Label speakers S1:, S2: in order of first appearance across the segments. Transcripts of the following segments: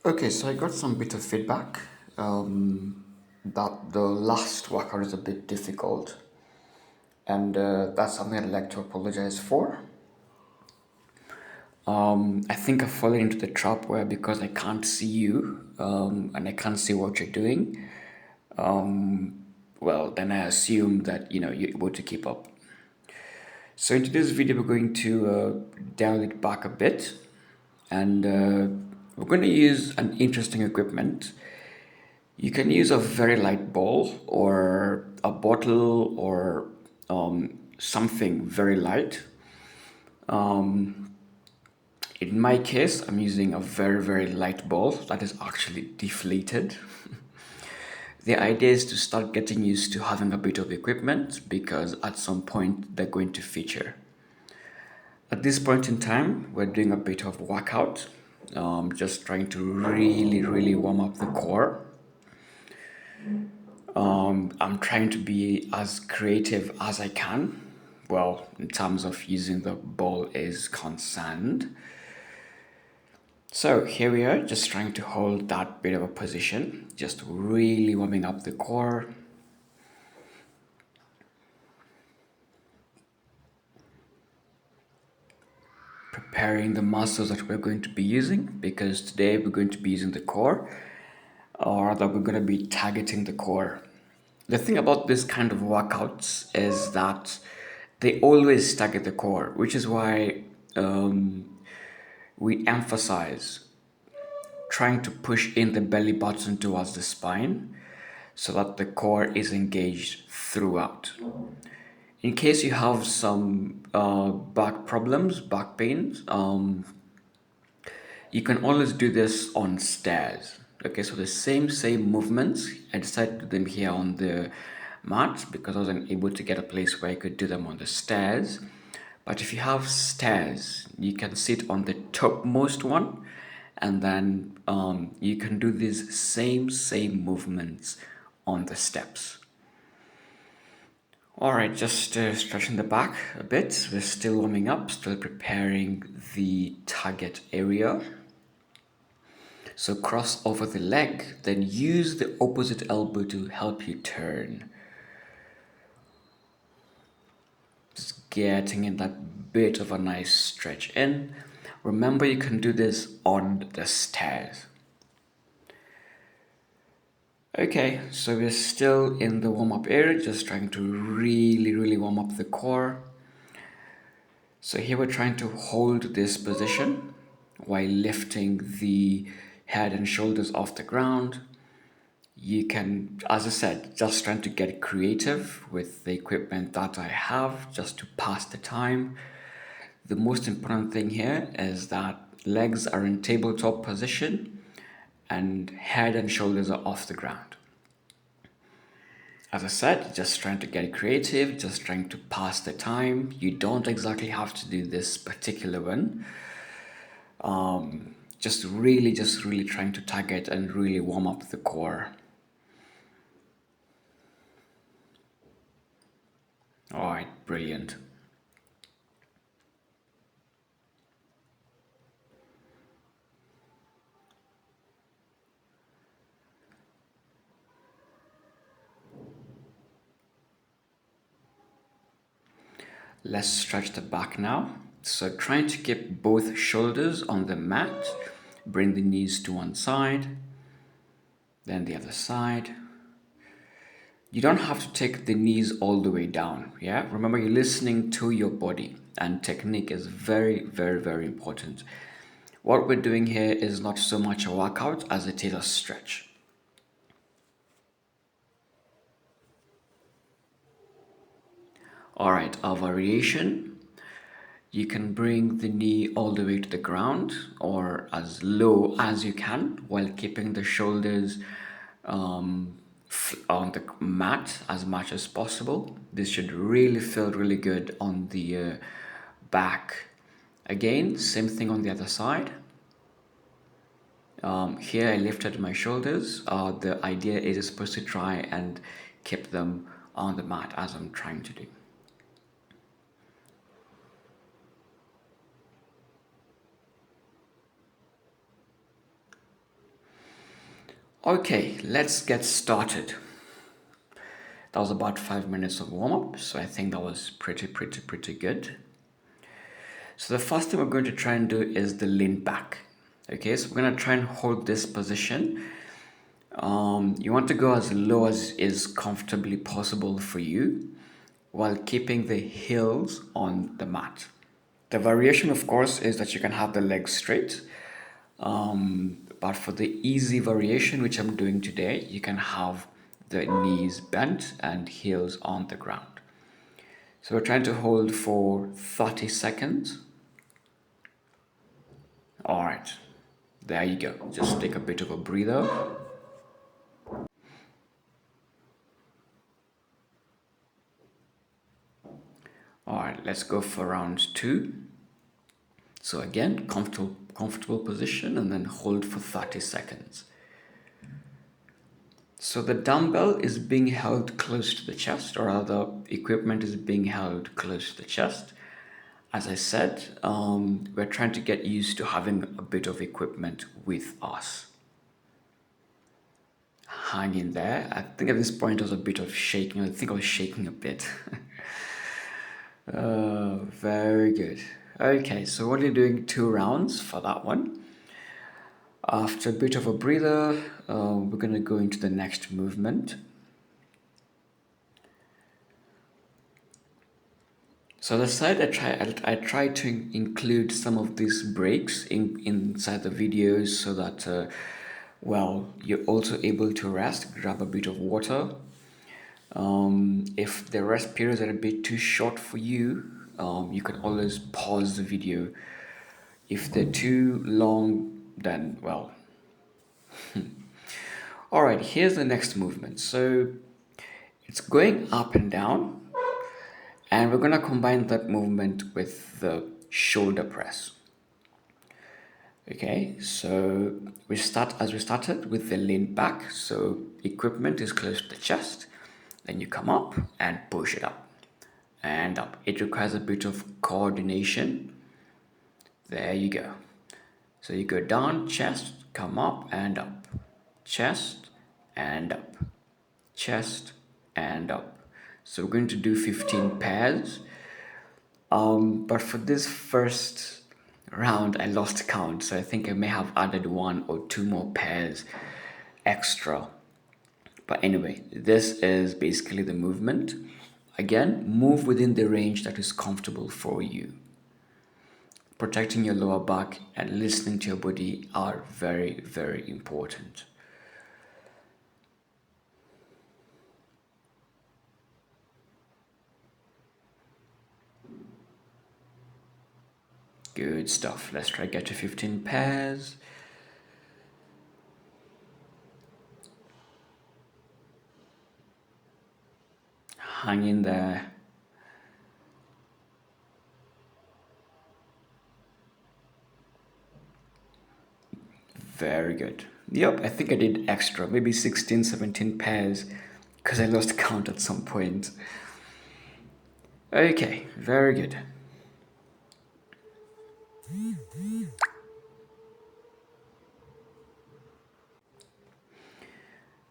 S1: Okay, so I got some bit of feedback that the last workout is a bit difficult, and that's something I'd like to apologize for. I think I've fallen into the trap where because I can't see you and I can't see what you're doing, well, then I assume that you're able to keep up. So in today's video, we're going to dial it back a bit, and we're going to use an interesting equipment. You can use a very light ball or a bottle or something very light. In my case, I'm using a very, very light ball that is actually deflated. The idea is to start getting used to having a bit of equipment because at some point they're going to feature. At this point in time, we're doing a bit of workout, just trying to really, really warm up the core. I'm trying to be as creative as I can. Well, in terms of using the ball is concerned. So here we are, just trying to hold that bit of a position, just really warming up the core. Preparing the muscles that we're going to be using, because today we're going to be using the core, or that we're going to be targeting the core. The thing about this kind of workouts is that they always target the core, which is why we emphasize trying to push in the belly button towards the spine so that the core is engaged throughout. In case you have some back problems, back pains, you can always do this on stairs. Okay, so the same movements. I decided to do them here on the mat because I wasn't able to get a place where I could do them on the stairs. But if you have stairs, you can sit on the topmost one, and then you can do these same movements on the steps. All right, just stretching the back a bit. We're still warming up, still preparing the target area. So cross over the leg, then use the opposite elbow to help you turn. Just getting in that bit of a nice stretch in. Remember, you can do this on the stairs. Okay, so we're still in the warm-up area, just trying to really warm up the core. So here we're trying to hold this position while lifting the head and shoulders off the ground. You can, as I said, just trying to get creative with the equipment that I have just to pass the time. The most important thing here is that legs are in tabletop position and head and shoulders are off the ground. As I said, just trying to get creative, just trying to pass the time. You don't exactly have to do this particular one. Just really trying to target and really warm up the core. All right, brilliant. Let's stretch the back now. So trying to keep both shoulders on the mat. Bring the knees to one side, then the other side. You don't have to take the knees all the way down, yeah? Remember, you're listening to your body, and technique is very important. What we're doing here is not so much a workout as it is a stretch. All right, our variation. You can bring the knee all the way to the ground or as low as you can while keeping the shoulders on the mat as much as possible. This should really feel really good on the back. Again, same thing on the other side. Here I lifted my shoulders. The idea is supposed to try and keep them on the mat as I'm trying to do. Okay, let's get started. That was about 5 minutes of warm up, so I think that was pretty good. So the first thing we're going to try and do is the lean back. Okay, so we're going to try and hold this position. You want to go as low as is comfortably possible for you while keeping the heels on the mat. The variation, of course, is that you can have the legs straight. But for the easy variation, which I'm doing today, you can have the knees bent and heels on the ground. So we're trying to hold for 30 seconds. All right, there you go. Just take a bit of a breather. All right, let's go for round two. So again, comfortable position and then hold for 30 seconds. So the dumbbell is being held close to the chest, or rather, equipment is being held close to the chest. As I said, we're trying to get used to having a bit of equipment with us. Hang in there. I think at this point there was a bit of shaking. I think I was shaking a bit. Very good. Okay, so we're only doing 2 rounds for that one. After a bit of a breather, we're going to go into the next movement. So as I said, I try to include some of these breaks inside the videos so that, well, you're also able to rest, grab a bit of water. If the rest periods are a bit too short for you, you can always pause the video. If they're too long, then, well. All right, here's the next movement. So it's going up and down, and we're going to combine that movement with the shoulder press. Okay, so we started with the lean back. So equipment is close to the chest. Then you come up and push it up and up. It requires a bit of coordination. There you go. So you go down, chest, come up and up. Chest and up. Chest and up. So we're going to do 15 pairs. But for this first round, I lost count. So I think I may have added 1 or 2 more pairs extra. But anyway, this is basically the movement. Again, move within the range that is comfortable for you. Protecting your lower back and listening to your body are very important. Good stuff. Let's try get to 15 pairs. Hang in there. Very good. Yep, I think I did extra, maybe 16, 17 pairs, because I lost count at some point. Okay, very good.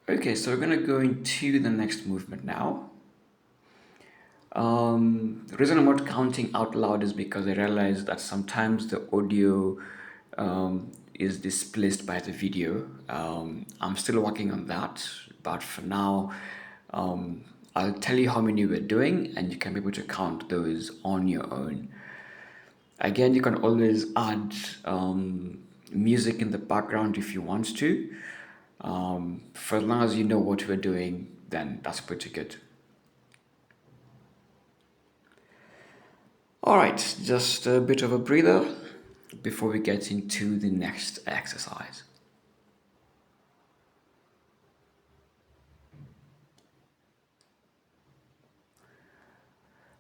S1: Okay, so we're gonna go into the next movement now. The reason I'm not counting out loud is because I realize that sometimes the audio is displaced by the video. I'm still working on that, but for now, I'll tell you how many we're doing and you can be able to count those on your own. Again, you can always add music in the background if you want to. For as long as you know what we're doing, then that's pretty good. All right, just a bit of a breather before we get into the next exercise.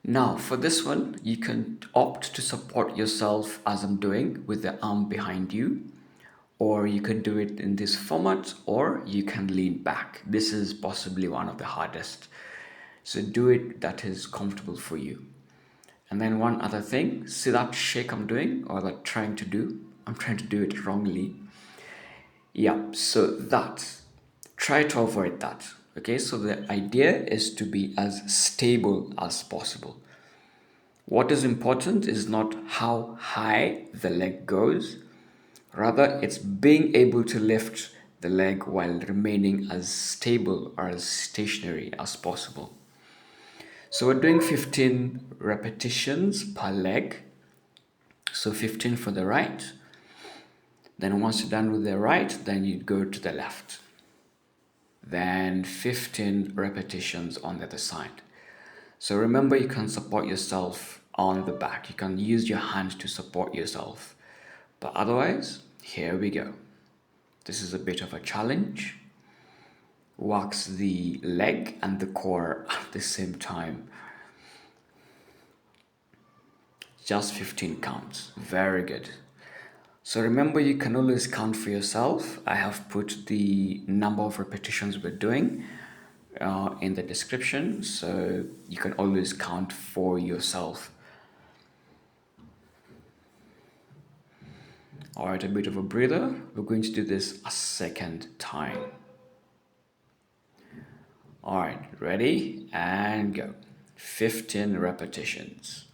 S1: Now, for this one, you can opt to support yourself as I'm doing with the arm behind you, or you can do it in this format, or you can lean back. This is possibly one of the hardest. So do it that is comfortable for you. And then one other thing, see that shake I'm doing or that trying to do? I'm trying to do it wrongly. Yeah, so that. try to avoid that. Okay, so the idea is to be as stable as possible. What is important is not how high the leg goes, rather, it's being able to lift the leg while remaining as stable or as stationary as possible. So we're doing 15 repetitions per leg. So 15 for the right. Then once you're done with the right, then you go to the left. Then 15 repetitions on the other side. So remember, you can support yourself on the back. You can use your hand to support yourself. But otherwise, here we go. This is a bit of a challenge. Wax the leg and the core at the same time. Just 15 counts. Very good. So remember, you can always count for yourself. I have put the number of repetitions we're doing in the description, so you can always count for yourself. All right, a bit of a breather. We're going to do this a second time. All right, ready and go. 15 repetitions.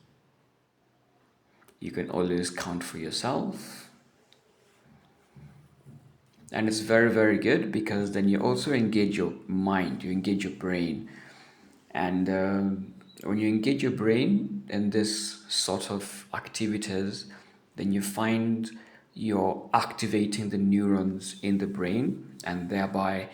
S1: You can always count for yourself. And it's very, very good because then you also engage your mind, you engage your brain. And when you engage your brain in this sort of activities, then you find you're activating the neurons in the brain and thereby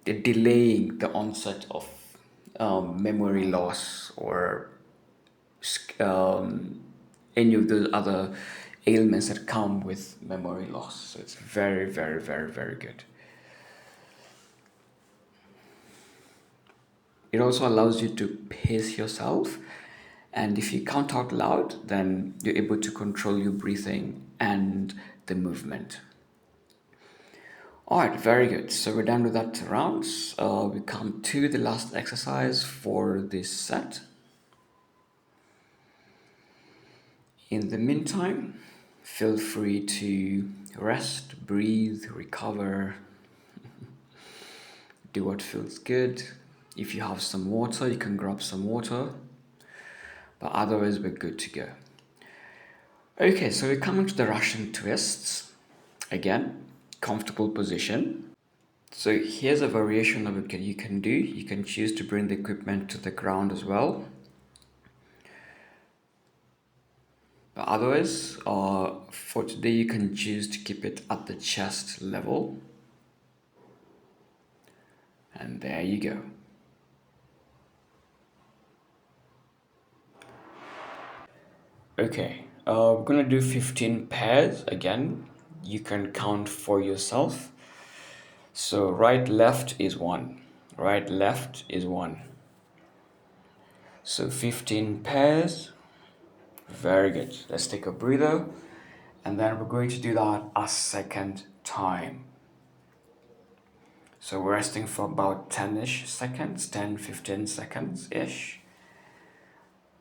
S1: delaying the onset of memory loss or any of those other ailments that come with memory loss. So it's very, very, very, very good. It also allows you to pace yourself. And if you count out loud, then you're able to control your breathing and the movement. All right, very good. So we're done with that rounds. We come to the last exercise for this set. In the meantime, feel free to rest, breathe, recover, do what feels good. If you have some water, you can grab some water, but otherwise we're good to go. Okay, so we're coming to the Russian twists. Again, comfortable position. So here's a variation of it you can do. You can choose to bring the equipment to the ground as well. But otherwise, for today, you can choose to keep it at the chest level. And there you go. Okay, we're gonna do 15 pairs again. You can count for yourself. So right, left is one. Right, left is one. So 15 pairs. Very good. Let's take a breather. And then we're going to do that a second time. So we're resting for about 10-ish seconds, 10, 15 seconds-ish.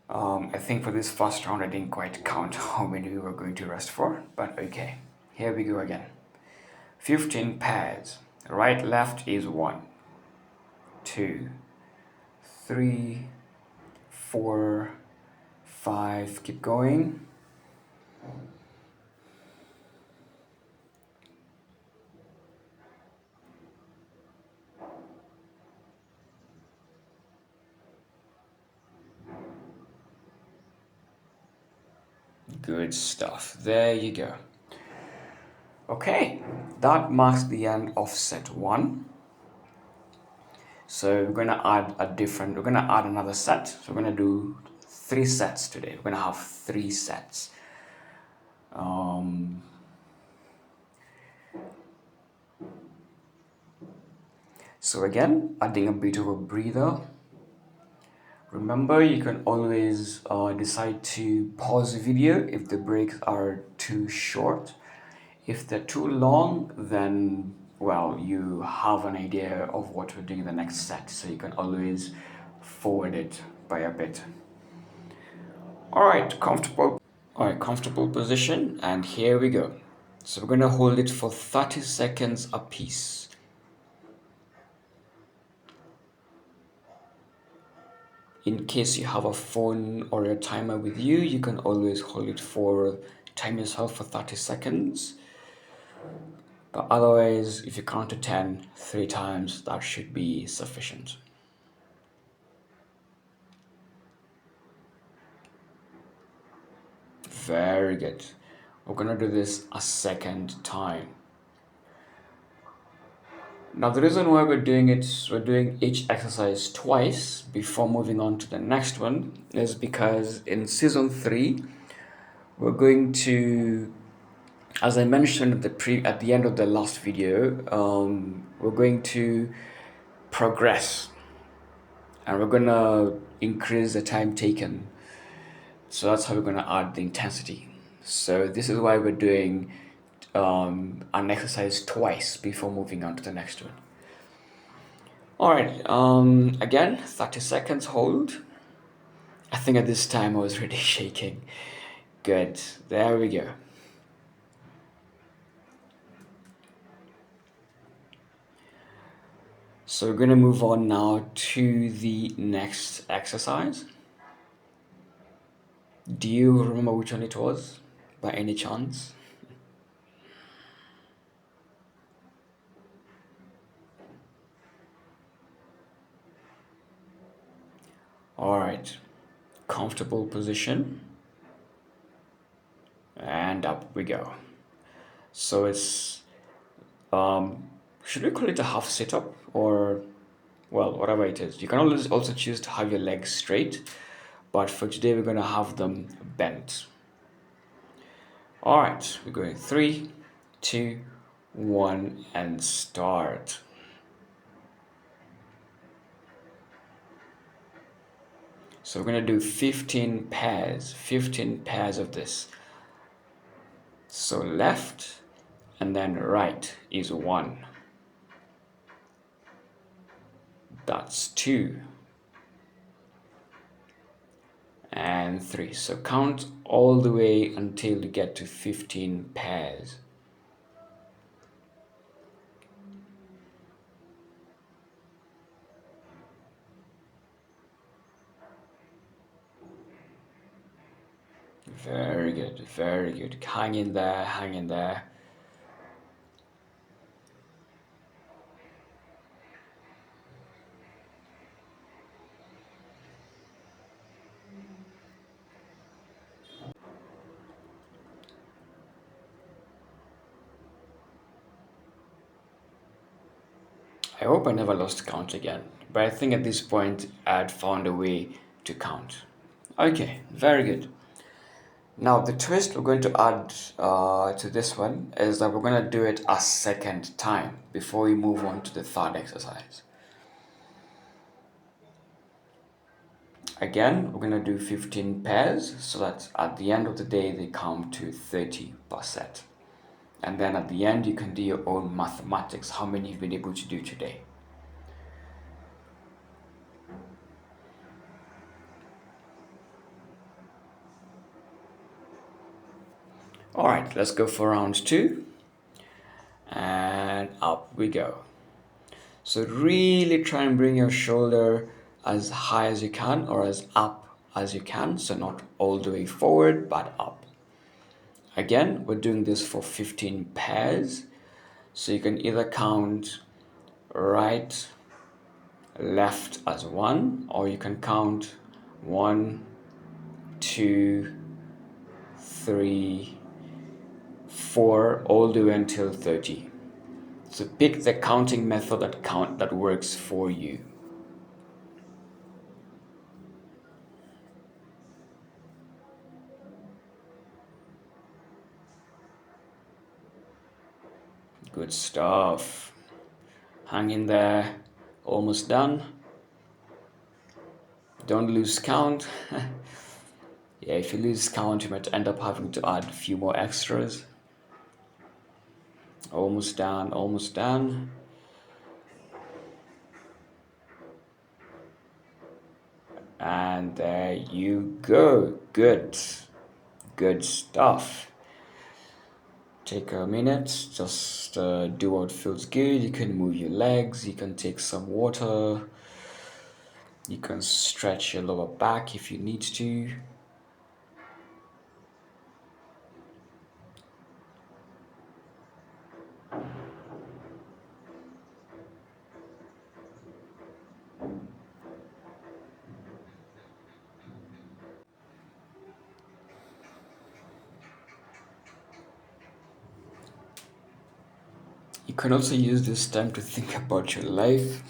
S1: I think for this first round, I didn't quite count how many we were going to rest for, but okay. Here we go again. 15 pairs. Right, left is 1, 2, 3, 4, 5. Keep going. Good stuff. There you go. Okay, that marks the end of set 1. So we're gonna add another set. So we're gonna do 3 sets today. We're gonna have 3 sets. So again, adding a bit of a breather. Remember, you can always decide to pause the video if the breaks are too short. If they're too long, then, well, you have an idea of what we're doing in the next set, so you can always forward it by a bit. All right, comfortable position, and here we go. So we're going to hold it for 30 seconds a piece. In case you have a phone or a timer with you, you can always hold it for time yourself for 30 seconds. But otherwise, if you count to 10 3 times, that should be sufficient. Very good. We're gonna do this a second time. Now the reason why we're doing each exercise twice before moving on to the next one is because in season 3, we're going to, as I mentioned at the end of the last video, we're going to progress and we're gonna increase the time taken. So that's how we're gonna add the intensity. So this is why we're doing an exercise twice before moving on to the next one. All right, again, 30 seconds hold. I think at this time I was really shaking. Good, there we go. So we're gonna move on now to the next exercise. Do you remember which one it was, by any chance? All right, comfortable position, and up we go. So it's, should we call it a half sit-up or, well, whatever it is. You can always also choose to have your legs straight, but for today we're gonna have them bent. All right, we're going 3, 2, 1, and start. So we're gonna do 15 pairs of this. So left and then right is 1. That's 2. And 3. So count all the way until you get to 15 pairs. Very good, very good. Hang in there, hang in there. I hope I never lost count again, but I think at this point I'd found a way to count. Okay, very good. Now the twist we're going to add to this one is that we're going to do it a second time before we move on to the third exercise. Again, we're going to do 15 pairs so that at the end of the day they come to 30 per set. And then at the end you can do your own mathematics, how many you've been able to do today. All right, let's go for round 2. And up we go. So really try and bring your shoulder as high as you can or as up as you can. So not all the way forward, but up. Again, we're doing this for 15 pairs. So you can either count right, left as 1, or you can count 1, 2, 3, 4, all the way until 30. So pick the counting method that works for you. Good stuff. Hang in there. Almost done. Don't lose count. Yeah, if you lose count, you might end up having to add a few more extras. Almost done, almost done. And there you go. Good. Good stuff. Take a minute, just do what feels good. You can move your legs, you can take some water, you can stretch your lower back if you need to. You can also use this time to think about your life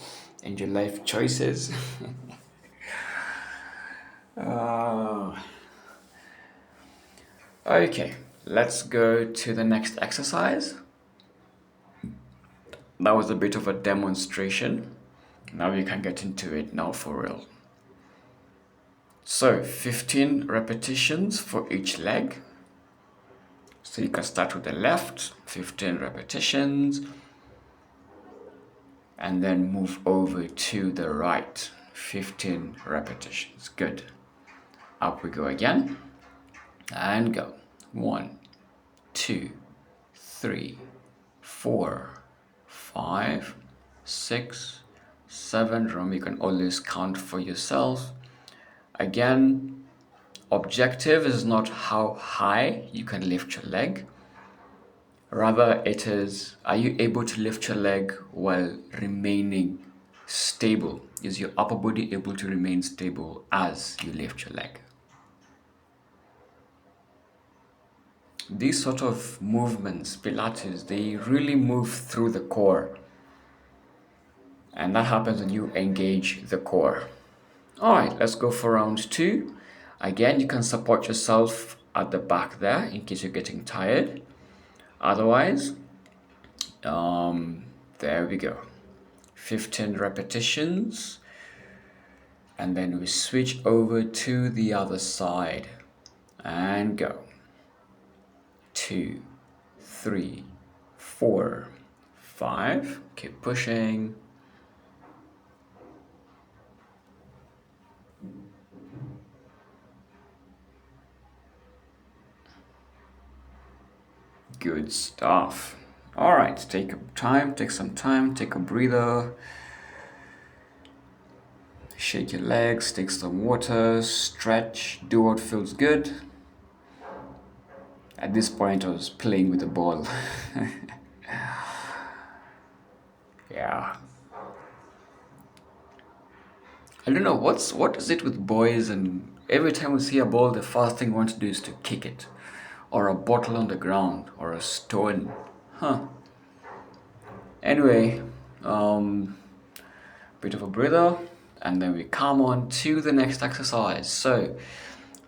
S1: and your life choices. uh, okay, let's go to the next exercise. That was a bit of a demonstration. Now we can get into it now for real. So 15 repetitions for each leg. So you can start with the left, 15 repetitions, and then move over to the right, 15 repetitions. Good. Up we go again, and go. 1, 2, 3, 4, 5, 6, 7. Remember, you can always count for yourself. Again, objective is not how high you can lift your leg. Rather, it is, are you able to lift your leg while remaining stable? Is your upper body able to remain stable as you lift your leg? These sort of movements, Pilates, they really move through the core. And that happens when you engage the core. All right, let's go for round 2. Again, you can support yourself at the back there in case you're getting tired. Otherwise, there we go. 15 repetitions. And then we switch over to the other side. And go. 2, 3, 4, 5. Keep pushing. Good stuff. All right, take some time, take a breather. Shake your legs, take some water, stretch, do what feels good. At this point, I was playing with the ball. Yeah. I don't know, what is it with boys, and every time we see a ball, the first thing we want to do is to kick it. Or a bottle on the ground, or a stone. Huh. Anyway, bit of a breather, and then we come on to the next exercise. So,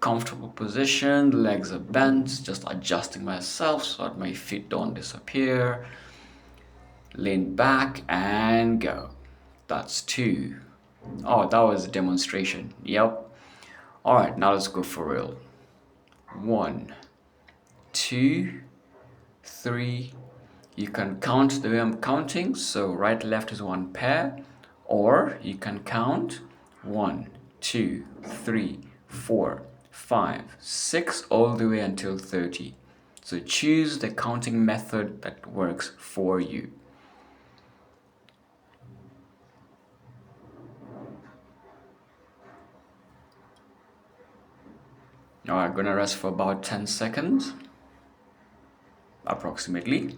S1: comfortable position, legs are bent, just adjusting myself so that my feet don't disappear. Lean back and go. That's 2. Oh, that was a demonstration. Yep. All right, now let's go for real. 1, 2, 3. You can count the way I'm counting, so right, left is 1 pair, or you can count 1, 2, 3, 4, 5, 6, all the way until 30. So choose the counting method that works for you. Now I'm gonna rest for about 10 seconds, approximately,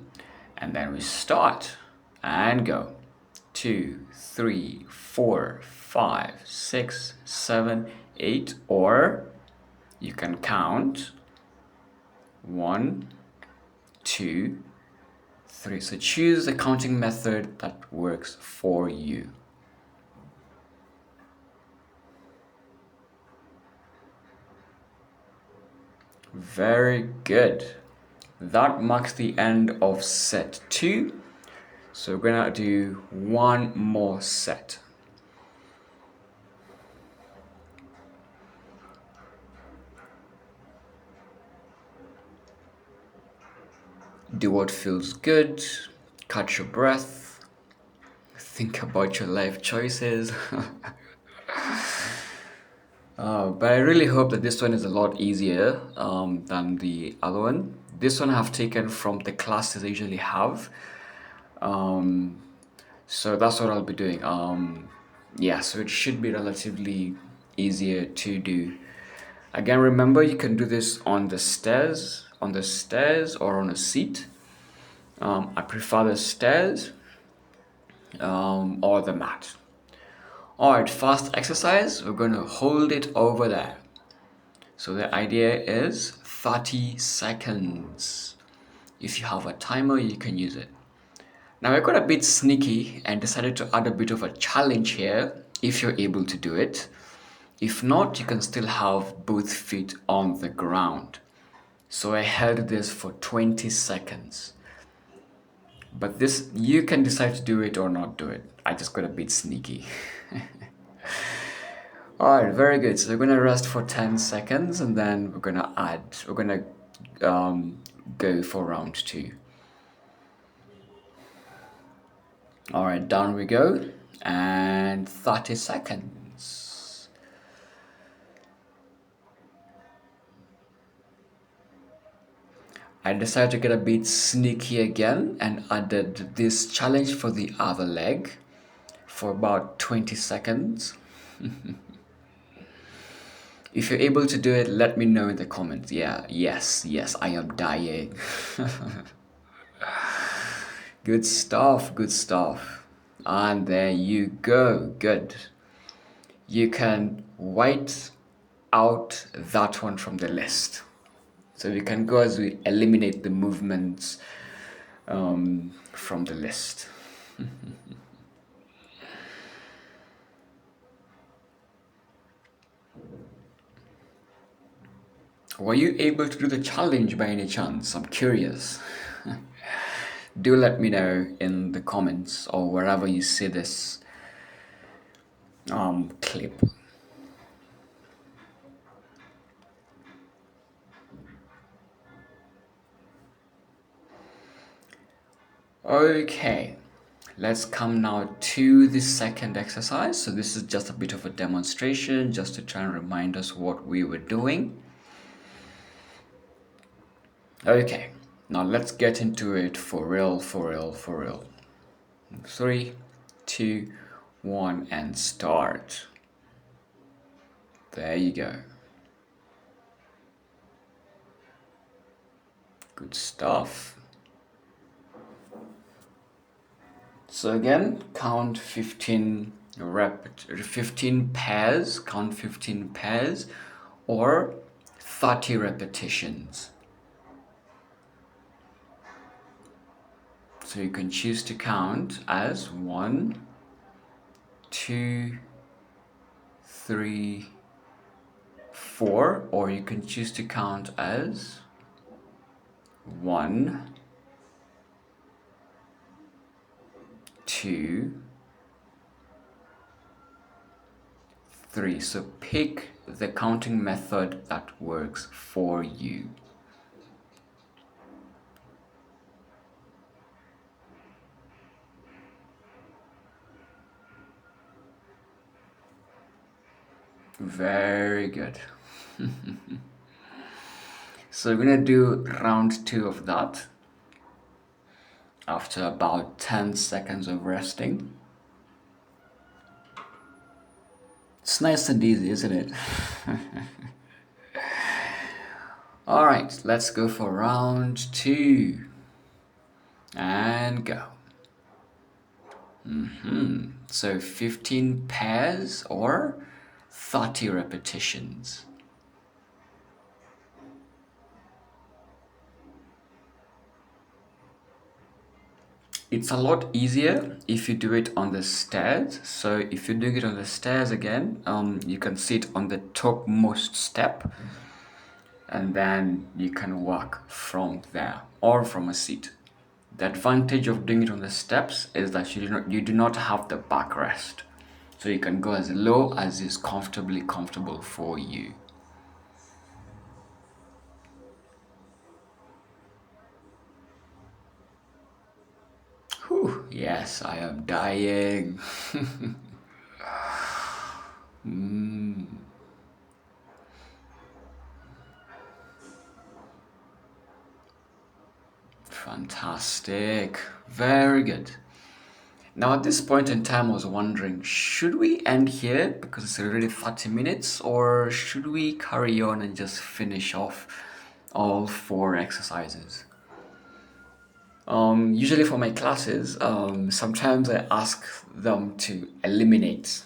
S1: and then we start and go. 2, 3, 4, 5, 6, 7, 8, or you can count 1, 2, 3. So choose the counting method that works for you. Very good. That marks the end of set 2. So we're gonna do one more set. Do what feels good, catch your breath, think about your life choices. But I really hope that this one is a lot easier than the other one. This one I've taken from the classes I usually have. Um, so that's what I'll be doing. Yeah, so it should be relatively easier to do. Again, remember you can do this on the stairs or on a seat. I prefer the stairs or the mat. Alright, fast exercise. We're going to hold it over there. So the idea is 30 seconds. If you have a timer, you can use it. Now I got a bit sneaky and decided to add a bit of a challenge here if you're able to do it. If not, you can still have both feet on the ground. So I held this for 20 seconds. But this, you can decide to do it or not do it. I just got a bit sneaky. Alright, very good. So we're gonna rest for 10 seconds and then we're gonna go for round two. Alright, down we go. And 30 seconds. I decided to get a bit sneaky again and added this challenge for the other leg for about 20 seconds. If you're able to do it, let me know in the comments. Yeah, yes, I am dying. Good stuff, good stuff. And there you go, good. You can white out that one from the list. So we can go as we eliminate the movements from the list. Were you able to do the challenge by any chance? I'm curious. Do let me know in the comments or wherever you see this clip. Okay, let's come now to the second exercise. So this is just a bit of a demonstration just to try and remind us what we were doing. Okay, now let's get into it for real. 3, 2, 1, and start. There you go. Good stuff. So again, count 15 15 pairs, count 15 pairs or 30 repetitions. So you can choose to count as 1, 2, 3, 4, or you can choose to count as 1, 2, 3. So pick the counting method that works for you. Very good. So we're gonna do round 2 of that after about 10 seconds of resting. It's nice and easy, isn't it? All right, let's go for round 2 and go. So 15 pairs or 30 repetitions. It's a lot easier if you do it on the stairs. So if you're doing it on the stairs again, you can sit on the topmost step and then you can walk from there or from a seat. The advantage of doing it on the steps is that you do not have the backrest. So you can go as low as is comfortable for you. Whew, yes, I am dying. Fantastic. Very good. Now, at this point in time, I was wondering, should we end here because it's already 30 minutes, or should we carry on and just finish off all four exercises? Usually for my classes, sometimes I ask them to eliminate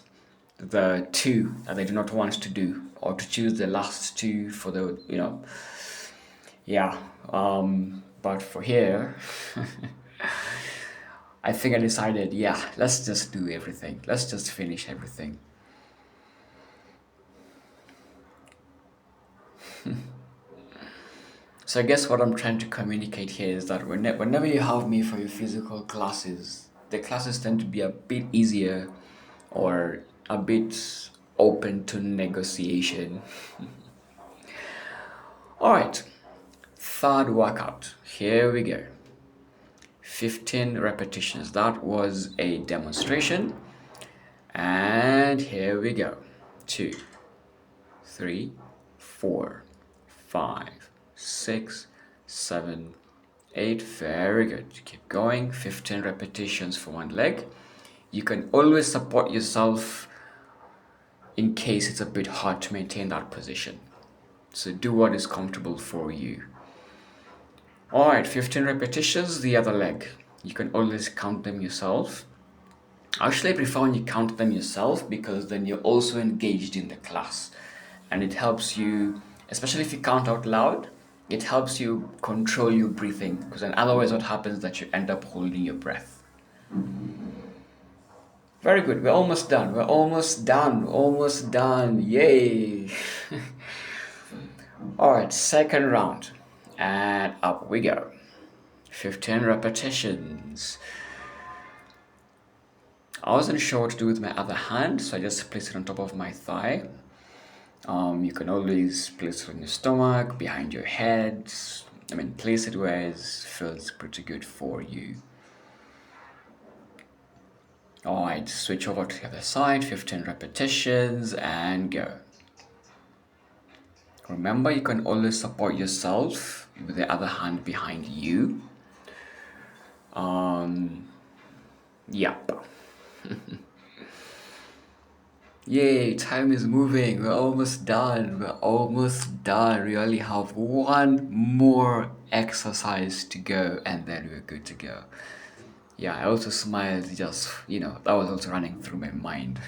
S1: the two that they do not want to do, or to choose the last two for the, yeah. But for here, I think I decided, yeah, let's just do everything. Let's just finish everything. So I guess what I'm trying to communicate here is that whenever you have me for your physical classes, the classes tend to be a bit easier or a bit open to negotiation. All right, third workout. Here we go. 15 repetitions. That was a demonstration. And here we go. 2, 3, 4, 5, 6, 7, 8. Very good. Keep going. 15 repetitions for one leg. You can always support yourself in case it's a bit hard to maintain that position. So do what is comfortable for you. All right, 15 repetitions, the other leg. You can always count them yourself. Actually, I prefer when you count them yourself because then you're also engaged in the class. And it helps you, especially if you count out loud, it helps you control your breathing. Because then otherwise what happens is that you end up holding your breath. Very good, we're almost done. We're almost done. Almost done. Yay! All right, second round. And up we go. 15 repetitions. I wasn't sure what to do with my other hand, so I just placed it on top of my thigh. You can always place it on your stomach, behind your head. Place it where it feels pretty good for you. Alright, switch over to the other side, 15 repetitions, and go. Remember, you can always support yourself with the other hand behind you. Yep. Yay, time is moving. We're almost done. We're almost done. We only have one more exercise to go, and then we're good to go. Yeah, I also smiled, just, that was also running through my mind.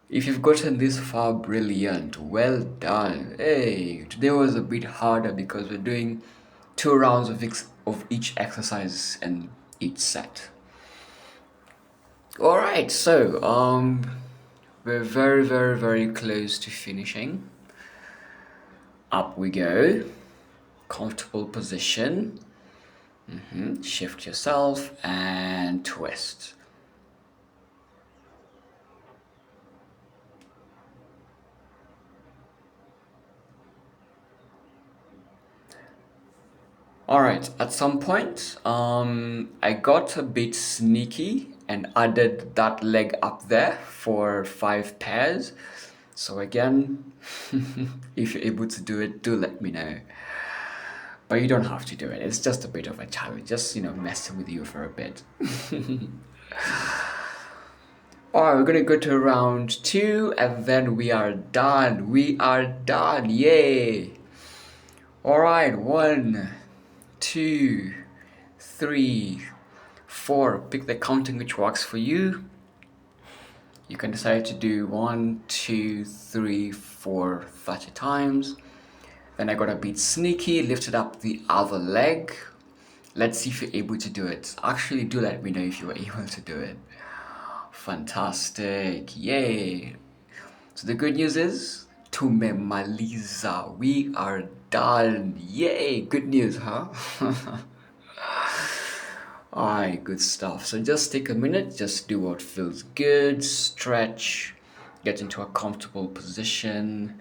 S1: If you've gotten this far, brilliant. Well done. Hey, today was a bit harder because we're doing 2 rounds of each exercise and each set. All right, so we're very, very, very close to finishing. Up we go. Comfortable position. Shift yourself and twist. All right, at some point, I got a bit sneaky and added that leg up there for 5 pairs. So again, if you're able to do it, do let me know. But you don't have to do it. It's just a bit of a challenge, just, messing with you for a bit. All right, we're gonna go to round 2 and then we are done. We are done, yay. All right, 1, 2, 3, 4. Pick the counting which works for you. You can decide to do 1, 2, 3, 4, 30 times. Then I got a bit sneaky, lifted up the other leg. Let's see if you're able to do it. Actually, do let me know if you were able to do it. Fantastic, yay. So the good news is, tumemaliza, we are done. Yay, good news, huh? Alright, good stuff. So just take a minute, just do what feels good, stretch, get into a comfortable position.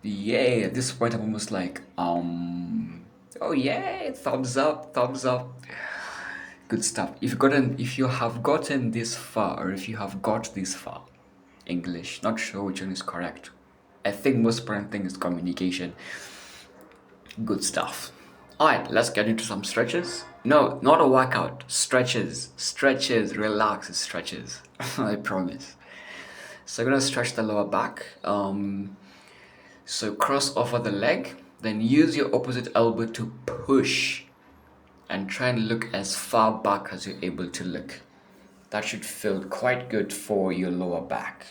S1: Yay, at this point I'm almost like, oh yay, thumbs up, thumbs up. Good stuff. If you have gotten this far, or if you have got this far, English. Not sure which one is correct. I think most important thing is communication. Good stuff. All right, let's get into some stretches. No, not a workout. Stretches. Stretches. Relax. Stretches. I promise. So we're gonna stretch the lower back. So cross over the leg. Then use your opposite elbow to push and try and look as far back as you're able to look. That should feel quite good for your lower back.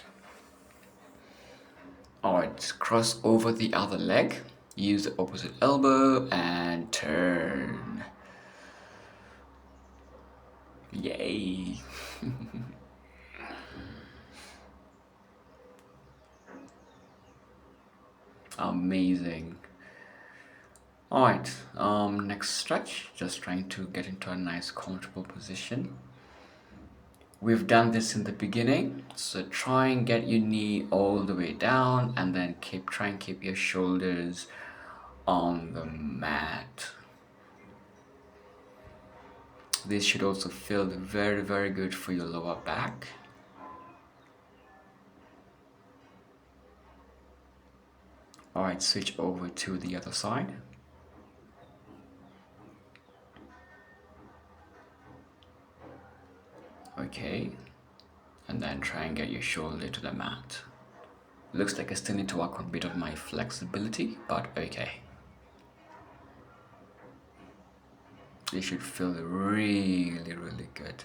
S1: Alright, cross over the other leg. Use the opposite elbow and turn. Yay! Amazing. Alright, next stretch. Just trying to get into a nice comfortable position. We've done this in the beginning, so try and get your knee all the way down and then try and keep your shoulders on the mat. This should also feel very, very good for your lower back. Alright, switch over to the other side. Okay, and then try and get your shoulder to the mat. Looks like I still need to work on a bit of my flexibility, but okay. This should feel really, really good.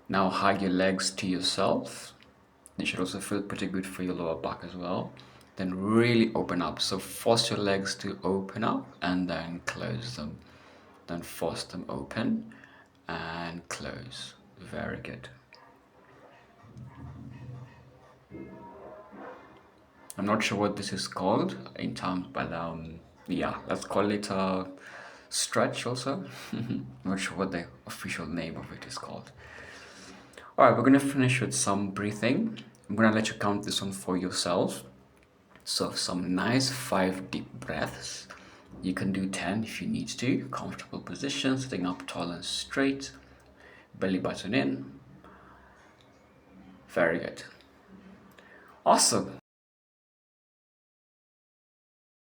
S1: Now hug your legs to yourself. This should also feel pretty good for your lower back as well. Then really open up. So force your legs to open up and then close them. Then force them open and close. Very good. I'm not sure what this is called in terms, but yeah, let's call it a stretch also. I'm not sure what the official name of it is called. All right, we're gonna finish with some breathing. I'm gonna let you count this one for yourself. So some nice 5 deep breaths. You can do 10 if you need to. Comfortable position, sitting up tall and straight. Belly button in. Very good. Awesome.